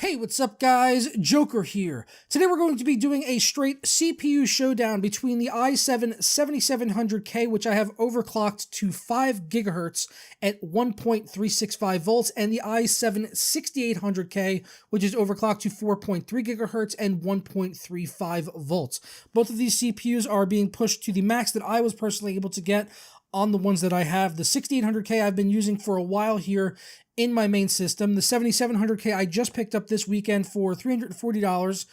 Hey, what's up guys? Joker here. Today we're going to be doing a straight CPU showdown between the i7-7700K, which I have overclocked to 5 GHz at 1.365 volts, and the i7-6800K, which is overclocked to 4.3 GHz and 1.35 volts. Both of these CPUs are being pushed to the max that I was personally able to get on the ones that I have. The 6800K I've been using for a while here in my main system. The 7700K I just picked up this weekend for $340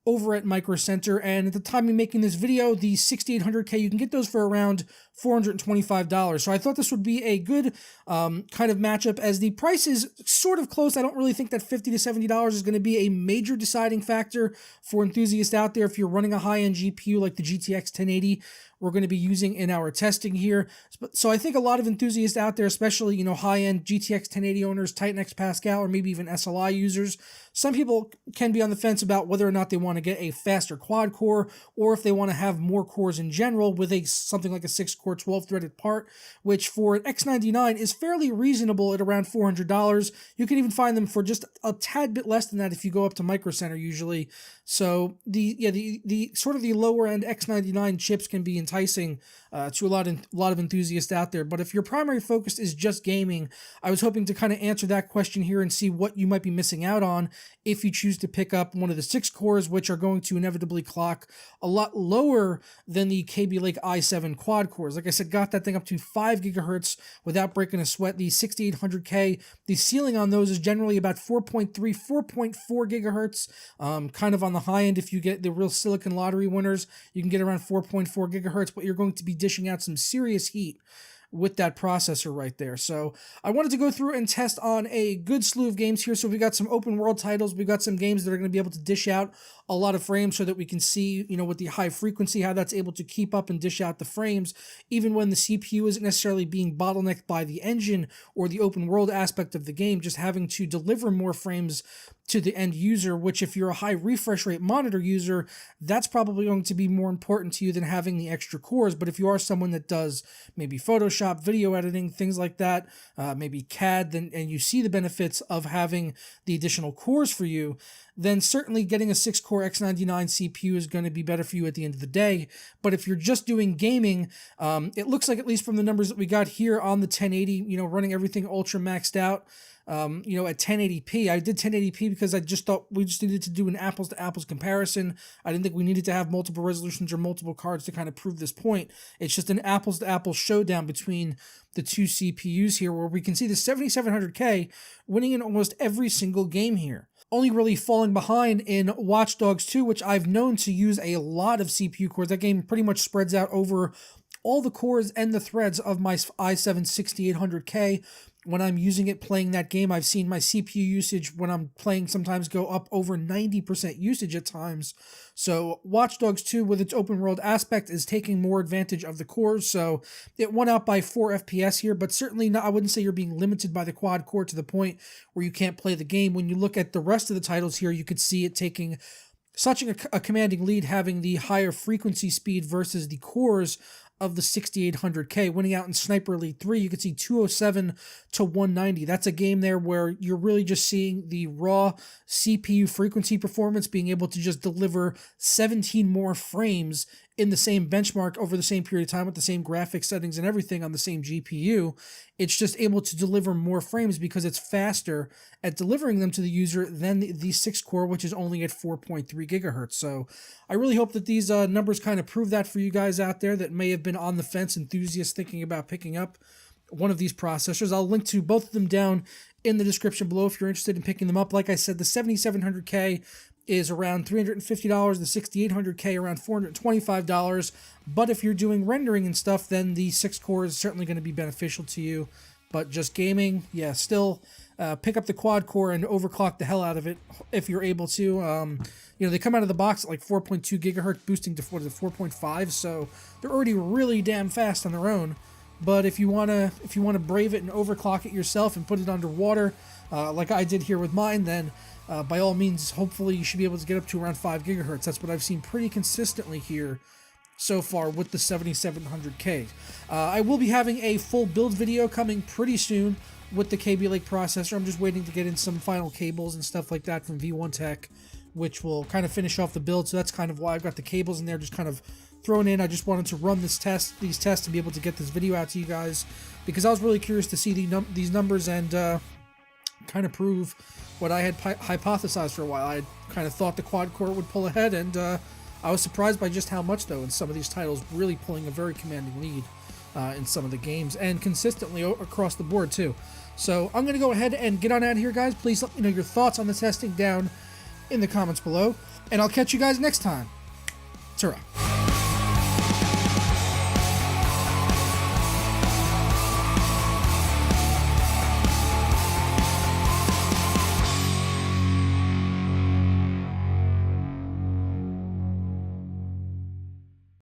over at Micro Center, and at the time of making this video, the 6800K, you can get those for around $425. So I thought this would be a good kind of matchup, as the price is sort of close. I don't really think that $50 to $70 is going to be a major deciding factor for enthusiasts out there if you're running a high-end GPU like the GTX 1080 we're going to be using in our testing here. So I think a lot of enthusiasts out there, especially, high-end GTX 1080 owners, Titan X Pascal, or maybe even SLI users, some people can be on the fence about whether or not they want to get a faster quad core, or if they want to have more cores in general with something like a 6-core 12-threaded part, which for an X99 is fairly reasonable at around $400. You can even find them for just a tad bit less than that if you go up to Micro Center usually. So the sort of the lower end X99 chips can be enticing to a lot of enthusiasts out there. But if your primary focus is just gaming, I was hoping to kind of answer that question here and see what you might be missing out on if you choose to pick up one of the 6 cores, which are going to inevitably clock a lot lower than the Kaby Lake i7 quad cores. Like I said, got that thing up to 5 GHz without breaking a sweat. The 6800K, the ceiling on those is generally about 4.3, 4.4 GHz, kind of on the high end. If you get the real Silicon Lottery winners, you can get around 4.4 GHz, but you're going to be dishing out some serious heat with that processor right there. So I wanted to go through and test on a good slew of games here. So we got some open world titles, we got some games that are going to be able to dish out a lot of frames so that we can see, with the high frequency, how that's able to keep up and dish out the frames, even when the CPU isn't necessarily being bottlenecked by the engine or the open world aspect of the game, just having to deliver more frames to the end user, which if you're a high refresh rate monitor user, that's probably going to be more important to you than having the extra cores. But if you are someone that does maybe Photoshop, video editing, things like that, maybe CAD, and you see the benefits of having the additional cores for you, then certainly getting a 6-core X99 CPU is going to be better for you at the end of the day. But if you're just doing gaming, it looks like, at least from the numbers that we got here on the 1080, running everything ultra maxed out, at 1080p. I did 1080p because I just thought we just needed to do an apples to apples comparison. I didn't think we needed to have multiple resolutions or multiple cards to kind of prove this point. It's just an apples to apples showdown between the two CPUs here, where we can see the 7700K winning in almost every single game here. Only really falling behind in Watch Dogs 2, which I've known to use a lot of CPU cores. That game pretty much spreads out over all the cores and the threads of my i7-6800K. When I'm using it playing that game, I've seen my CPU usage when I'm playing sometimes go up over 90% usage at times. So Watch Dogs 2, with its open world aspect, is taking more advantage of the cores. So it won out by 4 FPS here, but certainly not, I wouldn't say you're being limited by the quad core to the point where you can't play the game. When you look at the rest of the titles here, you could see it taking such a commanding lead, having the higher frequency speed versus the cores of the 6800K. Winning out in Sniper Elite 3, you can see 207 to 190. That's a game there where you're really just seeing the raw CPU frequency performance being able to just deliver 17 more frames in the same benchmark over the same period of time with the same graphics settings and everything on the same GPU. It's just able to deliver more frames because it's faster at delivering them to the user than the 6-core, which is only at 4.3 gigahertz. So I really hope that these numbers kind of prove that for you guys out there that may have been on the fence, enthusiasts thinking about picking up one of these processors. I'll link to both of them down in the description below if you're interested in picking them up. Like I said, the 7700K is around $350, the 6800K around $425. But if you're doing rendering and stuff, then the 6-core is certainly going to be beneficial to you. But just gaming, yeah, still pick up the quad core and overclock the hell out of it if you're able to. They come out of the box at like 4.2 gigahertz, boosting to 4.5, so they're already really damn fast on their own. But if you wanna brave it and overclock it yourself and put it underwater, like I did here with mine, then by all means, hopefully you should be able to get up to around 5 gigahertz. That's what I've seen pretty consistently here so far with the 7700K. I will be having a full build video coming pretty soon with the Kaby Lake processor. I'm just waiting to get in some final cables and stuff like that from V1 Tech, which will kind of finish off the build. So that's kind of why I've got the cables in there just kind of thrown in. I just wanted to run these tests to be able to get this video out to you guys, because I was really curious to see these numbers and kind of prove what I had hypothesized for a while. I had kind of thought the quad core would pull ahead, and I was surprised by just how much, though, in some of these titles, really pulling a very commanding lead in some of the games, and consistently across the board, too. So I'm going to go ahead and get on out of here, guys. Please let me know your thoughts on the testing down in the comments below, and I'll catch you guys next time. Ta-ra.